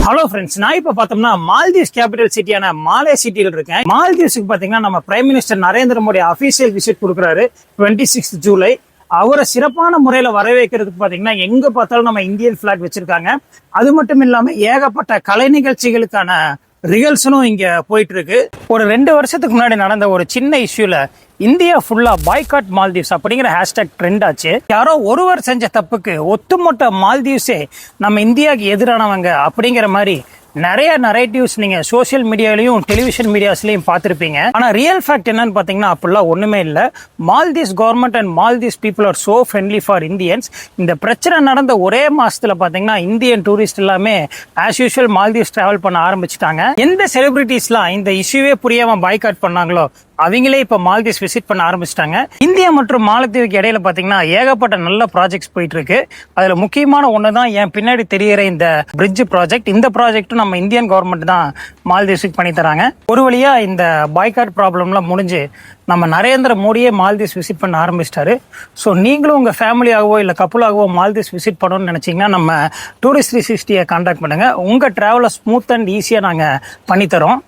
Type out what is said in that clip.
Hello friends, நான் இப்போ பார்த்தோம்னா மால்தீவ்ஸ் கேபிட்டல் சிட்டியான மாலே சிட்டியில் இருக்கேன். மால்தீவ்ஸுக்கு பார்த்தீங்கன்னா நம்ம prime minister Narendra Modi official visit கொடுக்குறாரு 26 ஜூலை. அவரை சிறப்பான முறையில் வரவேற்கிறதுக்கு பார்த்தீங்கன்னா எங்கே பார்த்தாலும் நம்ம இந்தியன் ஃபிளாக் வச்சிருக்காங்க. அது மட்டும் இல்லாமல் ஏகப்பட்ட கலை நிகழ்ச்சிகளுக்கான ரிகல்ஸனும் இங்கே போயிட்டு இருக்கு. ஒரு 2 வருஷத்துக்கு முன்னாடி நடந்த ஒரு சின்ன இஷ்யூல இந்தியா ஃபுல்லா பாய்காட் மால்தீவ்ஸ் அப்படிங்கிற ஹேஷ்டாக் ட்ரெண்ட் ஆச்சு. யாரோ ஒருவர் செஞ்ச தப்புக்கு ஒட்டுமொத்த மால்தீவ்ஸே நம்ம இந்தியாவுக்கு எதிரானவங்க அப்படிங்கிற மாதிரி நிறைய நரேட்டிவ்ஸ் நீங்க சோசியல் மீடியாலையும் டெலிவிஷன் மீடியாஸ்லயும் பார்த்துருப்பீங்க. ஆனா ரியல் ஃபேக்ட் என்னன்னு பாத்தீங்கன்னா அப்படிலாம் ஒண்ணுமே இல்லை. Maldives government and Maldives people are so friendly for Indians. இந்த பிரச்சனை நடந்த ஒரே மாசத்துல பாத்தீங்கன்னா இந்தியன் டூரிஸ்ட் எல்லாமே ஆஸ் யூஷுவல் மால்தீவ்ஸ் டிராவல் பண்ண ஆரம்பிச்சுட்டாங்க. எந்த செலிபிரிட்டிஸ்லாம் இந்த இஷ்யூவே புரியாம பாய்காட் பண்ணாங்களோ அவங்களே இப்ப மால்தீவ்ஸ் விசிட் பண்ண ஆரம்பிச்சிட்டாங்க. இந்தியா மற்றும் மாலத்தீவுக்கு இடையில பாத்தீங்கன்னா ஏகப்பட்ட நல்ல ப்ராஜெக்ட்ஸ் போயிட்டு இருக்கு. அதுல முக்கியமான ஒண்ணுதான் என் பின்னாடி தெரிகிற இந்த பிரிட்ஜ் ப்ராஜெக்ட். இந்த ப்ராஜெக்டும் நம்ம இந்தியன் கவர்மெண்ட் தான் மால்தீவ்ஸுக்கு பண்ணி தராங்க. ஒரு வழியா இந்த பாய்காட் ப்ராப்ளம்லாம் முடிஞ்சு நம்ம நரேந்திர மோடியே மால்தீவ்ஸ் விசிட் பண்ண ஆரம்பிச்சிட்டாரு. ஸோ நீங்களும் உங்கள் ஃபேமிலியாகவோ இல்லை கப்புளாகவோ மால்தீவ்ஸ் விசிட் பண்ணணும்னு நினச்சிங்கன்னா நம்ம டூரிஸ்ட் 360 கான்டாக்ட் பண்ணுங்கள். உங்கள் ட்ராவலை ஸ்மூத் அண்ட் ஈஸியாக நாங்கள் பண்ணித்தரோம்.